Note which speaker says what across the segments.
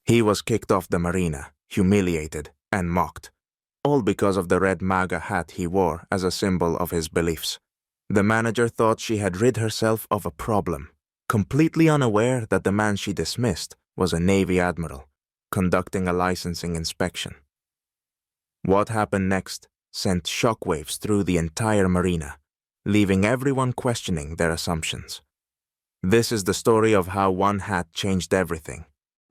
Speaker 1: He was kicked off the Marina, humiliated, and mocked, all because of the red MAGA hat he wore as a symbol of his beliefs. The manager thought she had rid herself of a problem, completely unaware that the man she dismissed was a Navy admiral, conducting a licensing inspection. What happened next sent shockwaves through the entire Marina, leaving everyone questioning their assumptions. This is the story of how one hat changed everything.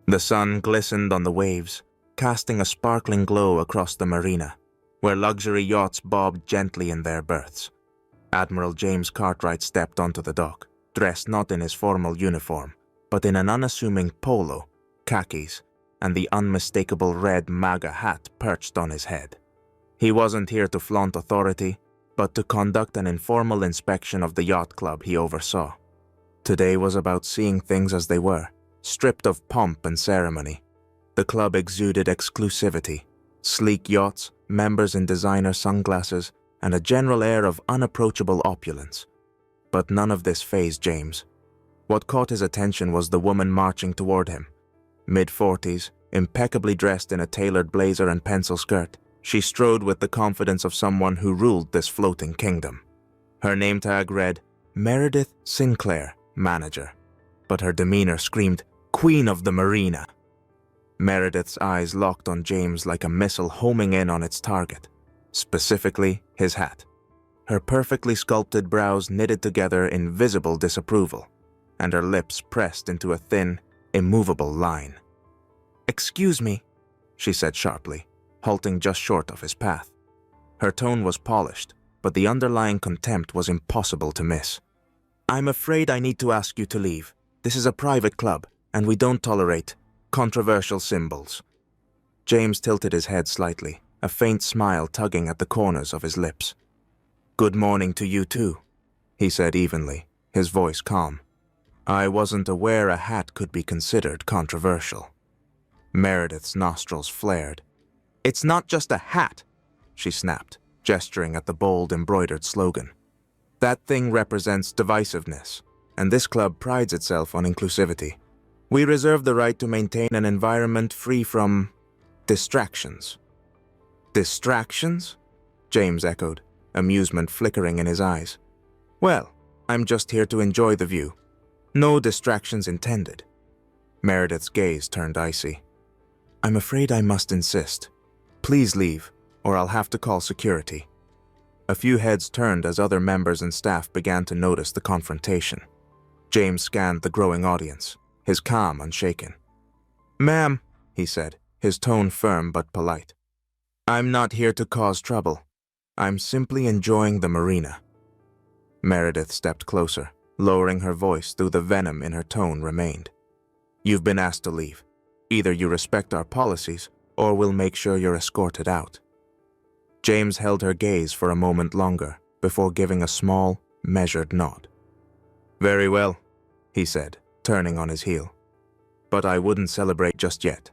Speaker 1: The sun glistened on the waves, casting a sparkling glow across the Marina, where luxury yachts bobbed gently in their berths. Admiral James Cartwright stepped onto the dock, dressed not in his formal uniform, but in an unassuming polo, khakis, and the unmistakable red MAGA hat perched on his head. He wasn't here to flaunt authority, but to conduct an informal inspection of the yacht club he oversaw. Today was about seeing things as they were, stripped of pomp and ceremony. The club exuded exclusivity, sleek yachts, members in designer sunglasses, and a general air of unapproachable opulence. But none of this fazed James. What caught his attention was the woman marching toward him. Mid-40s, impeccably dressed in a tailored blazer and pencil skirt, she strode with the confidence of someone who ruled this floating kingdom. Her name tag read, Meredith Sinclair, Manager, but her demeanor screamed, Queen of the Marina. Meredith's eyes locked on James like a missile homing in on its target, specifically his hat. Her perfectly sculpted brows knitted together in visible disapproval, and her lips pressed into a thin, immovable line. "Excuse me," she said sharply, halting just short of his path. Her tone was polished, but the underlying contempt was impossible to miss. "I'm afraid I need to ask you to leave. This is a private club, and we don't tolerate controversial symbols." James tilted his head slightly, a faint smile tugging at the corners of his lips. "Good morning to you too," he said evenly, his voice calm. "I wasn't aware a hat could be considered controversial." Meredith's nostrils flared. "It's not just a hat," she snapped, gesturing at the bold embroidered slogan. "That thing represents divisiveness, and this club prides itself on inclusivity. We reserve the right to maintain an environment free from distractions." "Distractions?" James echoed, amusement flickering in his eyes. "Well, I'm just here to enjoy the view. No distractions intended." Meredith's gaze turned icy. "I'm afraid I must insist. Please leave, or I'll have to call security." A few heads turned as other members and staff began to notice the confrontation. James scanned the growing audience, his calm unshaken. "Ma'am," he said, his tone firm but polite. "I'm not here to cause trouble. I'm simply enjoying the Marina." Meredith stepped closer, lowering her voice though the venom in her tone remained. "You've been asked to leave. Either you respect our policies, or we'll make sure you're escorted out." James held her gaze for a moment longer before giving a small, measured nod. "Very well," he said, turning on his heel. "But I wouldn't celebrate just yet."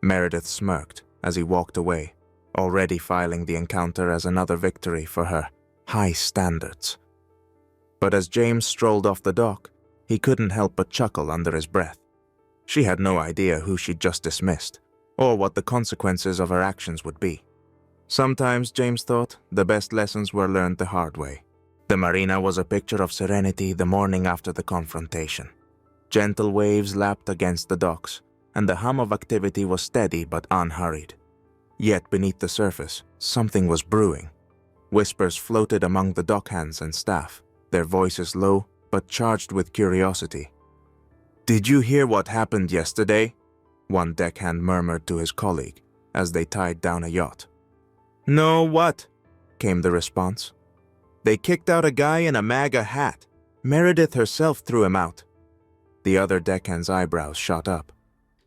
Speaker 1: Meredith smirked as he walked away, already filing the encounter as another victory for her high standards. But as James strolled off the dock, he couldn't help but chuckle under his breath. She had no idea who she'd just dismissed, or what the consequences of her actions would be. Sometimes, James thought, the best lessons were learned the hard way. The Marina was a picture of serenity the morning after the confrontation. Gentle waves lapped against the docks, and the hum of activity was steady but unhurried. Yet beneath the surface, something was brewing. Whispers floated among the dockhands and staff, their voices low but charged with curiosity. "Did you hear what happened yesterday?" one deckhand murmured to his colleague as they tied down a yacht. "No, what?" came the response. "They kicked out a guy in a MAGA hat. Meredith herself threw him out." The other deckhand's eyebrows shot up.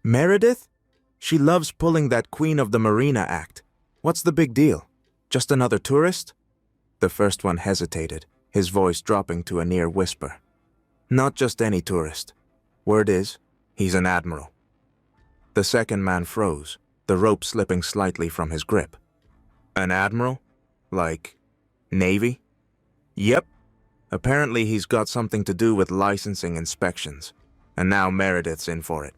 Speaker 1: "Meredith? She loves pulling that Queen of the Marina act. What's the big deal? Just another tourist?" The first one hesitated, his voice dropping to a near whisper. "Not just any tourist. Word is, he's an admiral." The second man froze, the rope slipping slightly from his grip. "An admiral? Like Navy?" "Yep. Apparently he's got something to do with licensing inspections, and now Meredith's in for it."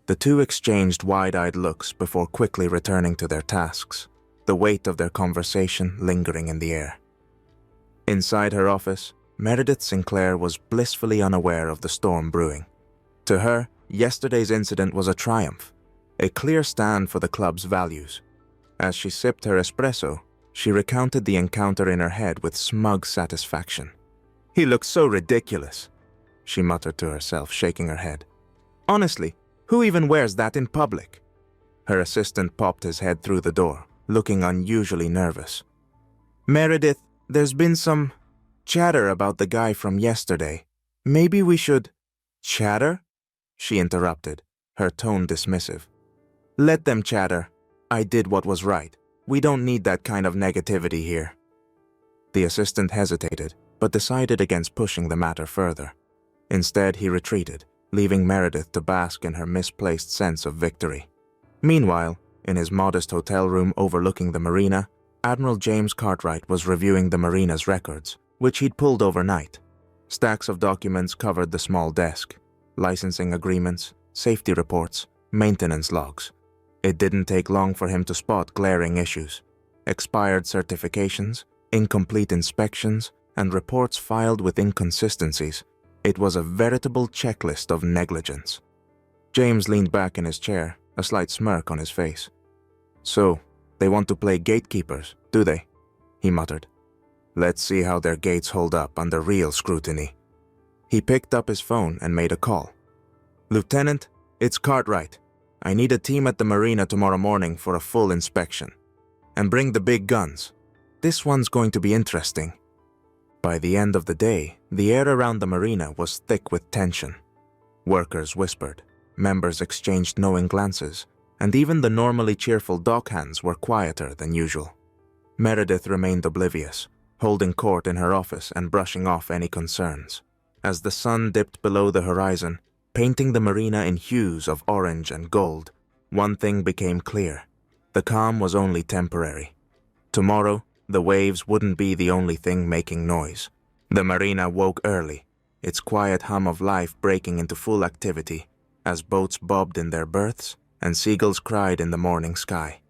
Speaker 1: The two exchanged wide-eyed looks before quickly returning to their tasks, the weight of their conversation lingering in the air. Inside her office, Meredith Sinclair was blissfully unaware of the storm brewing. To her, yesterday's incident was a triumph, a clear stand for the club's values. As she sipped her espresso, she recounted the encounter in her head with smug satisfaction. "He looks so ridiculous," she muttered to herself, shaking her head. "Honestly, who even wears that in public?" Her assistant popped his head through the door, looking unusually nervous. "Meredith, there's been some chatter about the guy from yesterday. Maybe we should—" "Chatter?" she interrupted, her tone dismissive. "Let them chatter. I did what was right. We don't need that kind of negativity here." The assistant hesitated, but decided against pushing the matter further. Instead, he retreated, leaving Meredith to bask in her misplaced sense of victory. Meanwhile, in his modest hotel room overlooking the Marina, Admiral James Cartwright was reviewing the Marina's records, which he'd pulled overnight. Stacks of documents covered the small desk: licensing agreements, safety reports, maintenance logs. It didn't take long for him to spot glaring issues: expired certifications, incomplete inspections, and reports filed with inconsistencies. It was a veritable checklist of negligence. James leaned back in his chair, a slight smirk on his face. "So, they want to play gatekeepers, do they?" he muttered. "Let's see how their gates hold up under real scrutiny." He picked up his phone and made a call. "Lieutenant, it's Cartwright. I need a team at the Marina tomorrow morning for a full inspection. And bring the big guns. This one's going to be interesting." By the end of the day, the air around the Marina was thick with tension. Workers whispered, members exchanged knowing glances, and even the normally cheerful dockhands were quieter than usual. Meredith remained oblivious, holding court in her office and brushing off any concerns. As the sun dipped below the horizon, painting the Marina in hues of orange and gold, one thing became clear: the calm was only temporary. Tomorrow, the waves wouldn't be the only thing making noise. The Marina woke early, its quiet hum of life breaking into full activity as boats bobbed in their berths and seagulls cried in the morning sky.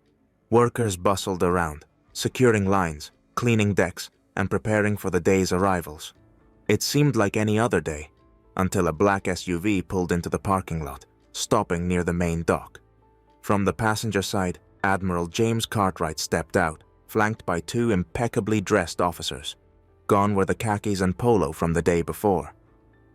Speaker 1: Workers bustled around, securing lines, cleaning decks, and preparing for the day's arrivals. It seemed like any other day, until a black SUV pulled into the parking lot, stopping near the main dock. From the passenger side, Admiral James Cartwright stepped out, flanked by two impeccably dressed officers. Gone were the khakis and polo from the day before.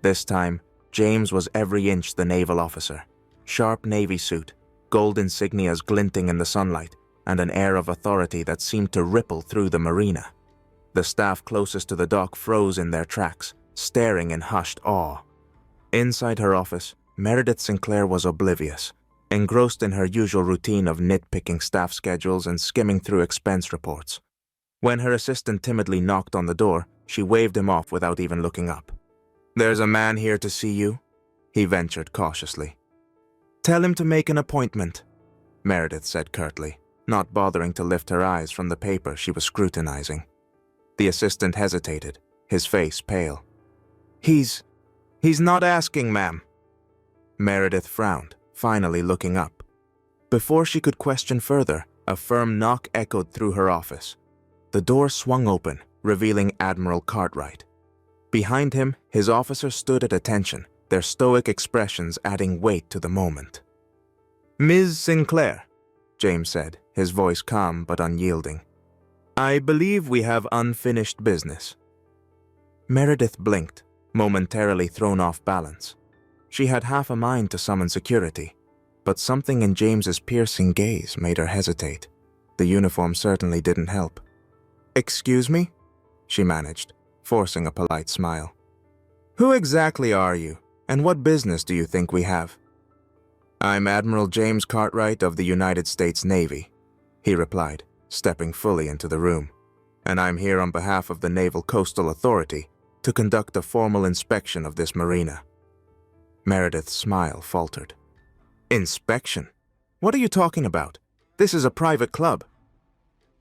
Speaker 1: This time, James was every inch the naval officer. Sharp navy suit, gold insignias glinting in the sunlight, and an air of authority that seemed to ripple through the Marina. The staff closest to the dock froze in their tracks, staring in hushed awe. Inside her office, Meredith Sinclair was oblivious, engrossed in her usual routine of nitpicking staff schedules and skimming through expense reports. When her assistant timidly knocked on the door, she waved him off without even looking up. "There's a man here to see you," he ventured cautiously. "Tell him to make an appointment," Meredith said curtly, not bothering to lift her eyes from the paper she was scrutinizing. The assistant hesitated, his face pale. He's not asking, ma'am." Meredith frowned, finally looking up. Before she could question further, a firm knock echoed through her office. The door swung open, revealing Admiral Cartwright. Behind him, his officers stood at attention, their stoic expressions adding weight to the moment. "Ms. Sinclair," James said, his voice calm but unyielding. "I believe we have unfinished business." Meredith blinked, momentarily thrown off balance. She had half a mind to summon security, but something in James's piercing gaze made her hesitate. The uniform certainly didn't help. "Excuse me?" she managed, forcing a polite smile. "Who exactly are you, and what business do you think we have?" "I'm Admiral James Cartwright of the United States Navy," he replied, stepping fully into the room. "And I'm here on behalf of the Naval Coastal Authority to conduct a formal inspection of this marina." Meredith's smile faltered. "Inspection? What are you talking about? This is a private club."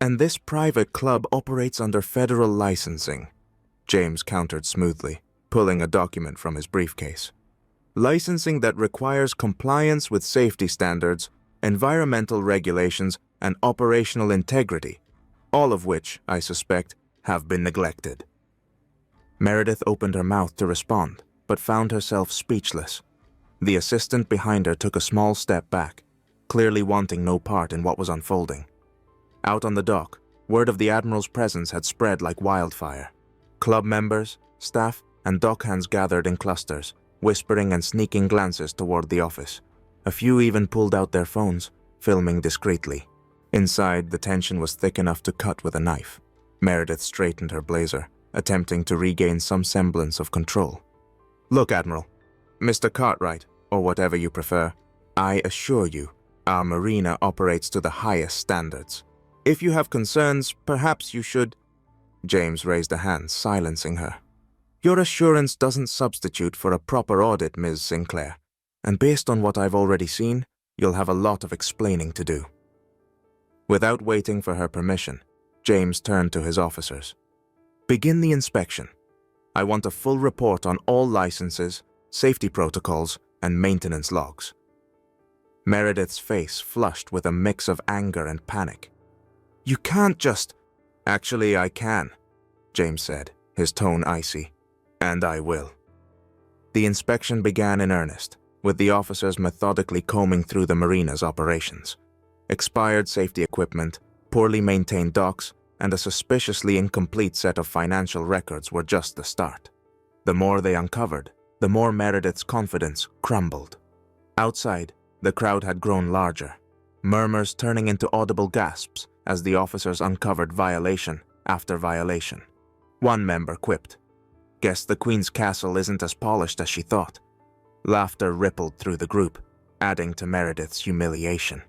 Speaker 1: "And this private club operates under federal licensing," James countered smoothly, pulling a document from his briefcase. licensing that requires compliance with safety standards, environmental regulations, and operational integrity, all of which, I suspect, have been neglected." Meredith opened her mouth to respond, but found herself speechless. The assistant behind her took a small step back, clearly wanting no part in what was unfolding. Out on the dock, word of the Admiral's presence had spread like wildfire. Club members, staff, and dockhands gathered in clusters, whispering and sneaking glances toward the office. A few even pulled out their phones, filming discreetly. Inside, the tension was thick enough to cut with a knife. Meredith straightened her blazer, attempting to regain some semblance of control. "Look, Admiral, Mr. Cartwright, or whatever you prefer, I assure you, our Marina operates to the highest standards. If you have concerns, perhaps you should—" James raised a hand, silencing her. "Your assurance doesn't substitute for a proper audit, Ms. Sinclair, and based on what I've already seen, you'll have a lot of explaining to do." Without waiting for her permission, James turned to his officers. "Begin the inspection. I want a full report on all licenses, safety protocols, and maintenance logs." Meredith's face flushed with a mix of anger and panic. "You can't just—" "Actually, I can," James said, his tone icy. "And I will." The inspection began in earnest, with the officers methodically combing through the Marina's operations. Expired safety equipment, poorly maintained docks, and a suspiciously incomplete set of financial records were just the start. The more they uncovered, the more Meredith's confidence crumbled. Outside, the crowd had grown larger, murmurs turning into audible gasps as the officers uncovered violation after violation. One member quipped, "Guess the Queen's castle isn't as polished as she thought." Laughter rippled through the group, adding to Meredith's humiliation.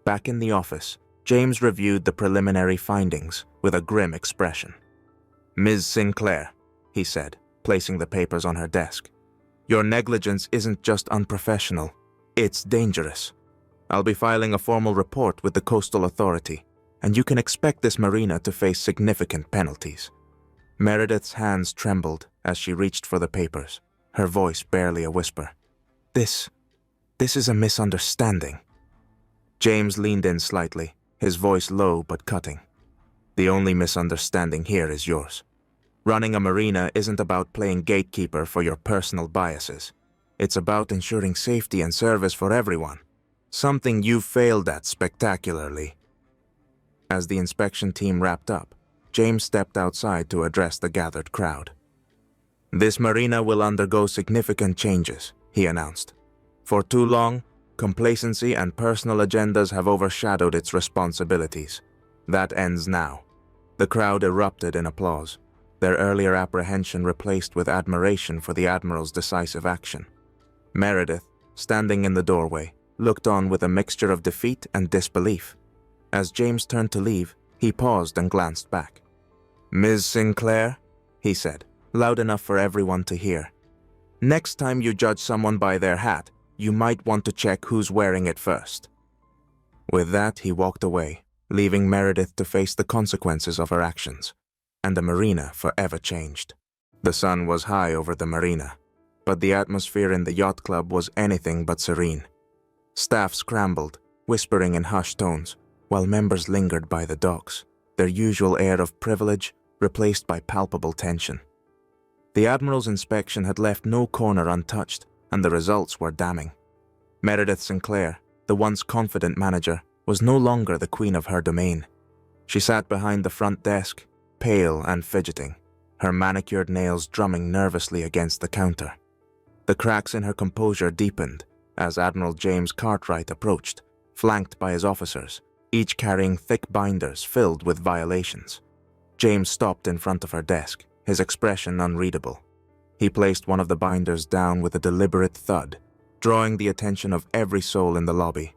Speaker 1: Back in the office, James reviewed the preliminary findings with a grim expression. "Ms. Sinclair," he said, placing the papers on her desk, "your negligence isn't just unprofessional, it's dangerous. I'll be filing a formal report with the Coastal Authority, and you can expect this Marina to face significant penalties." Meredith's hands trembled as she reached for the papers, her voice barely a whisper. This is a misunderstanding." James leaned in slightly, his voice low but cutting. "The only misunderstanding here is yours. Running a Marina isn't about playing gatekeeper for your personal biases. It's about ensuring safety and service for everyone, something you've failed at spectacularly." As the inspection team wrapped up, James stepped outside to address the gathered crowd. "This Marina will undergo significant changes," he announced. "For too long, complacency and personal agendas have overshadowed its responsibilities. That ends now." The crowd erupted in applause, their earlier apprehension replaced with admiration for the Admiral's decisive action. Meredith, standing in the doorway, looked on with a mixture of defeat and disbelief. As James turned to leave, he paused and glanced back. "Ms. Sinclair," he said, loud enough for everyone to hear, "next time you judge someone by their hat, you might want to check who's wearing it first." With that, he walked away, leaving Meredith to face the consequences of her actions, and the Marina forever changed. The sun was high over the Marina, but the atmosphere in the yacht club was anything but serene. Staff scrambled, whispering in hushed tones, while members lingered by the docks, their usual air of privilege replaced by palpable tension. The Admiral's inspection had left no corner untouched, and the results were damning. Meredith Sinclair, the once confident manager, was no longer the queen of her domain. She sat behind the front desk, pale and fidgeting, her manicured nails drumming nervously against the counter. The cracks in her composure deepened as Admiral James Cartwright approached, flanked by his officers, each carrying thick binders filled with violations. James stopped in front of her desk, his expression unreadable. He placed one of the binders down with a deliberate thud, drawing the attention of every soul in the lobby.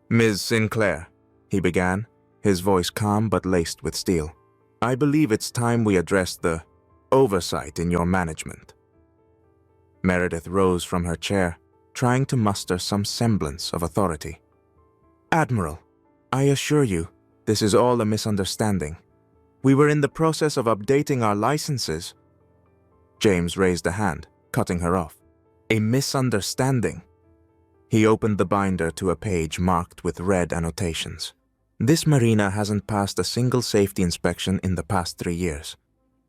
Speaker 1: "Ms. Sinclair," he began, his voice calm but laced with steel, "I believe it's time we address the oversight in your management." Meredith rose from her chair, trying to muster some semblance of authority. "Admiral, I assure you, this is all a misunderstanding. We were in the process of updating our licenses." James raised a hand, cutting her off. A misunderstanding. He opened the binder to a page marked with red annotations. This marina hasn't passed a single safety inspection in the past 3 years.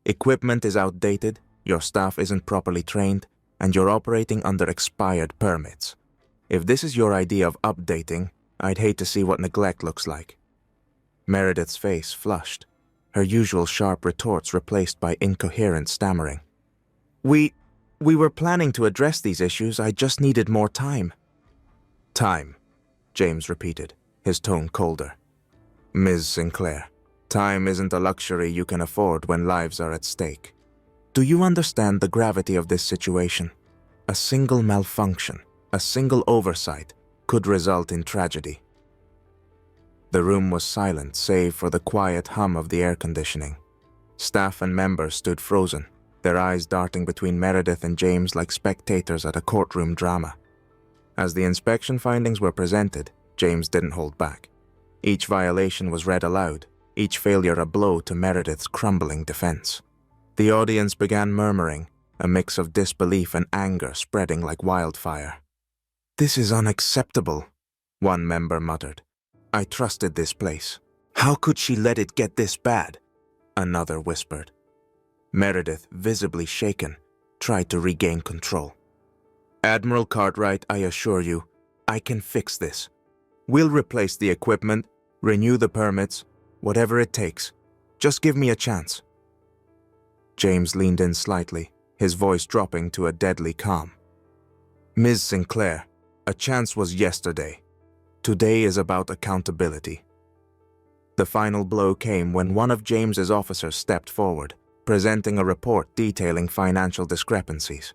Speaker 1: Equipment is outdated, your staff isn't properly trained, and you're operating under expired permits. If this is your idea of updating, I'd hate to see what neglect looks like. Meredith's face flushed, her usual sharp retorts replaced by incoherent stammering. We were planning to address these issues, I just needed more time. Time, James repeated, his tone colder. Ms. Sinclair, time isn't a luxury you can afford when lives are at stake. Do you understand the gravity of this situation? A single malfunction, a single oversight, could result in tragedy. The room was silent save for the quiet hum of the air conditioning. Staff and members stood frozen, their eyes darting between Meredith and James like spectators at a courtroom drama. As the inspection findings were presented, James didn't hold back. Each violation was read aloud, each failure a blow to Meredith's crumbling defense. The audience began murmuring, a mix of disbelief and anger spreading like wildfire. "This is unacceptable," one member muttered. "I trusted this place. How could she let it get this bad?" Another whispered. Meredith, visibly shaken, tried to regain control. "Admiral Cartwright, I assure you, I can fix this. We'll replace the equipment, renew the permits, whatever it takes. Just give me a chance." James leaned in slightly, his voice dropping to a deadly calm. "Ms. Sinclair, a chance was yesterday. Today is about accountability." The final blow came when one of James's officers stepped forward, presenting a report detailing financial discrepancies.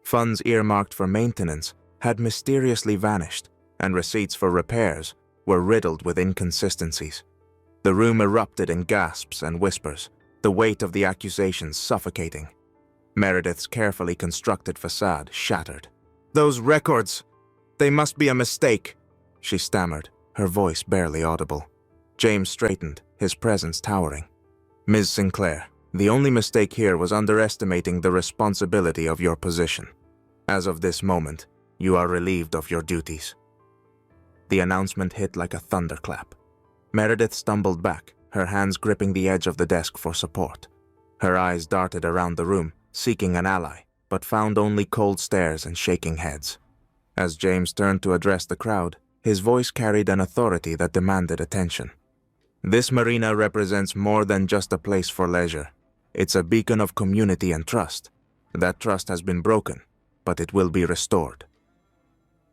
Speaker 1: Funds earmarked for maintenance had mysteriously vanished, and receipts for repairs were riddled with inconsistencies. The room erupted in gasps and whispers, the weight of the accusations suffocating. Meredith's carefully constructed facade shattered. "Those records, they must be a mistake," she stammered, her voice barely audible. James straightened, his presence towering. "Ms. Sinclair, the only mistake here was underestimating the responsibility of your position. As of this moment, you are relieved of your duties." The announcement hit like a thunderclap. Meredith stumbled back, her hands gripping the edge of the desk for support. Her eyes darted around the room, seeking an ally, but found only cold stares and shaking heads. As James turned to address the crowd, his voice carried an authority that demanded attention. "This marina represents more than just a place for leisure. It's a beacon of community and trust. That trust has been broken, but it will be restored."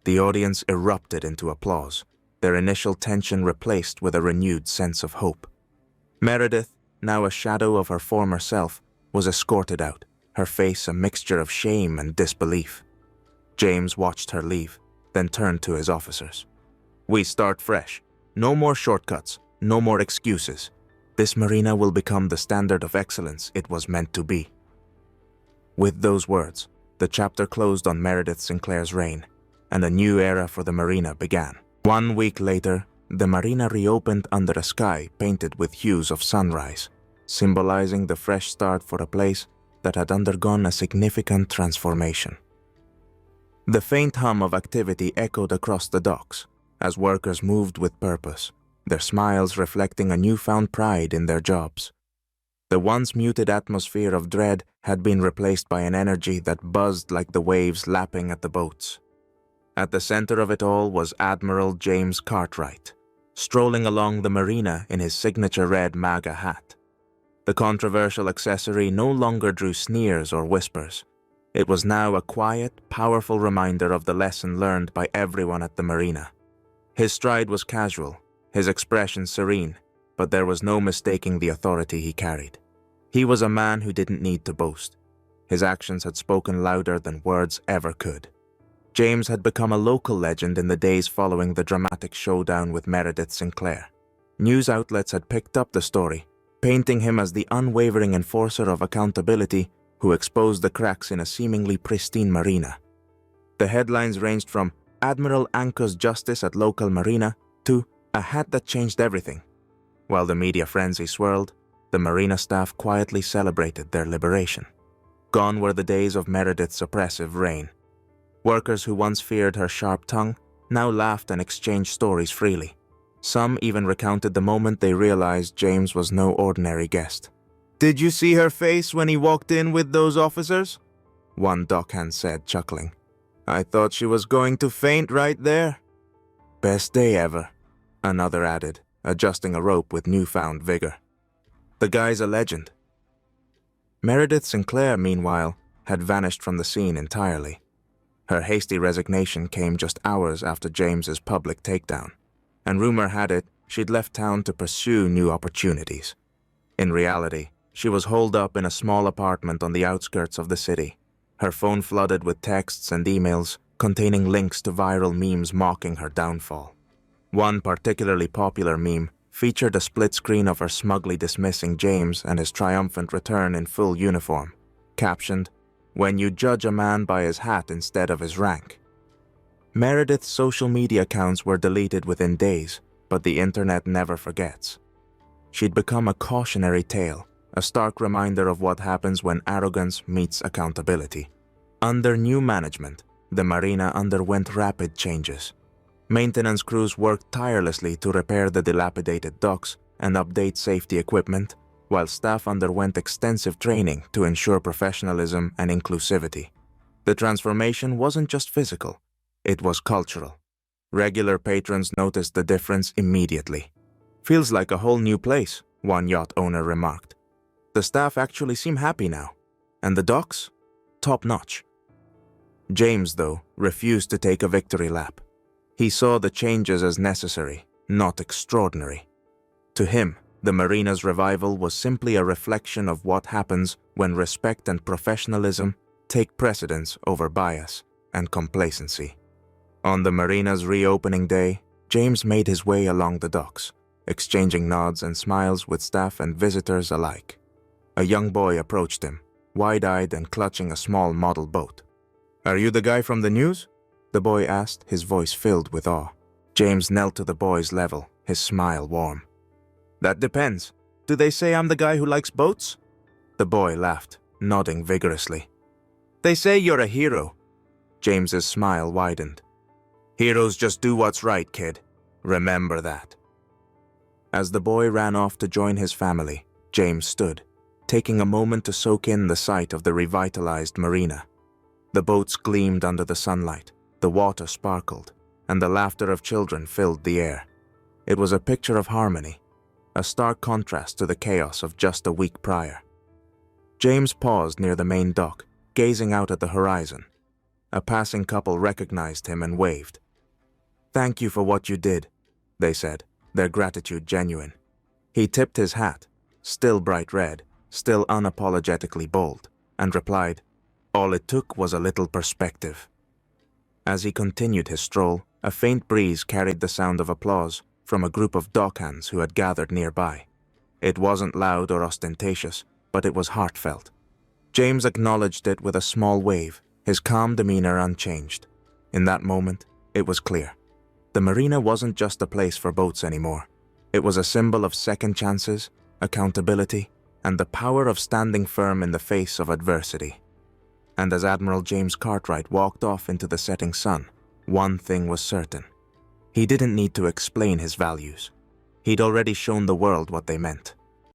Speaker 1: The audience erupted into applause, their initial tension replaced with a renewed sense of hope. Meredith, now a shadow of her former self, was escorted out, her face a mixture of shame and disbelief. James watched her leave, then turned to his officers. "We start fresh. No more shortcuts, no more excuses. This marina will become the standard of excellence it was meant to be." With those words, the chapter closed on Meredith Sinclair's reign, and a new era for the marina began. 1 week later, the marina reopened under a sky painted with hues of sunrise, symbolizing the fresh start for a place that had undergone a significant transformation. The faint hum of activity echoed across the docks as workers moved with purpose, their smiles reflecting a newfound pride in their jobs. The once muted atmosphere of dread had been replaced by an energy that buzzed like the waves lapping at the boats. At the center of it all was Admiral James Cartwright, strolling along the marina in his signature red MAGA hat. The controversial accessory no longer drew sneers or whispers. It was now a quiet, powerful reminder of the lesson learned by everyone at the marina. His stride was casual, his expression serene, but there was no mistaking the authority he carried. He was a man who didn't need to boast. His actions had spoken louder than words ever could. James had become a local legend in the days following the dramatic showdown with Meredith Sinclair. News outlets had picked up the story, painting him as the unwavering enforcer of accountability who exposed the cracks in a seemingly pristine marina. The headlines ranged from "Admiral anchors justice at local marina" to "A hat that changed everything." While the media frenzy swirled, the marina staff quietly celebrated their liberation. Gone were the days of Meredith's oppressive reign. Workers who once feared her sharp tongue now laughed and exchanged stories freely. Some even recounted the moment they realized James was no ordinary guest. "Did you see her face when he walked in with those officers?" one dockhand said, chuckling. "I thought she was going to faint right there." "Best day ever," another added, adjusting a rope with newfound vigor. "The guy's a legend." Meredith Sinclair, meanwhile, had vanished from the scene entirely. Her hasty resignation came just hours after James's public takedown, and rumor had it she'd left town to pursue new opportunities. In reality, she was holed up in a small apartment on the outskirts of the city, her phone flooded with texts and emails containing links to viral memes mocking her downfall. One particularly popular meme featured a split screen of her smugly dismissing James and his triumphant return in full uniform, captioned, "When you judge a man by his hat instead of his rank." Meredith's social media accounts were deleted within days, but the internet never forgets. She'd become a cautionary tale, a stark reminder of what happens when arrogance meets accountability. Under new management, the Marina underwent rapid changes. Maintenance crews worked tirelessly to repair the dilapidated docks and update safety equipment, while staff underwent extensive training to ensure professionalism and inclusivity. The transformation wasn't just physical, it was cultural. Regular patrons noticed the difference immediately. "Feels like a whole new place," one yacht owner remarked. "The staff actually seem happy now. And the docks? Top-notch." James, though, refused to take a victory lap. He saw the changes as necessary, not extraordinary. To him, the Marina's revival was simply a reflection of what happens when respect and professionalism take precedence over bias and complacency. On the Marina's reopening day, James made his way along the docks, exchanging nods and smiles with staff and visitors alike. A young boy approached him, wide-eyed and clutching a small model boat. "Are you the guy from the news?" the boy asked, his voice filled with awe. James knelt to the boy's level, his smile warm. "That depends. Do they say I'm the guy who likes boats?" The boy laughed, nodding vigorously. "They say you're a hero." James's smile widened. "Heroes just do what's right, kid. Remember that." As the boy ran off to join his family, James stood, taking a moment to soak in the sight of the revitalized Marina. The boats gleamed under the sunlight, the water sparkled, and the laughter of children filled the air. It was a picture of harmony, a stark contrast to the chaos of just a week prior. James paused near the main dock, gazing out at the horizon. A passing couple recognized him and waved. "Thank you for what you did," they said, their gratitude genuine. He tipped his hat, still bright red, still unapologetically bold, and replied, "All it took was a little perspective." As he continued his stroll, a faint breeze carried the sound of applause from a group of dockhands who had gathered nearby. It wasn't loud or ostentatious, but it was heartfelt. James acknowledged it with a small wave, his calm demeanor unchanged. In that moment, it was clear. The Marina wasn't just a place for boats anymore. It was a symbol of second chances, accountability, and the power of standing firm in the face of adversity. And as Admiral James Cartwright walked off into the setting sun, one thing was certain. He didn't need to explain his values. He'd already shown the world what they meant.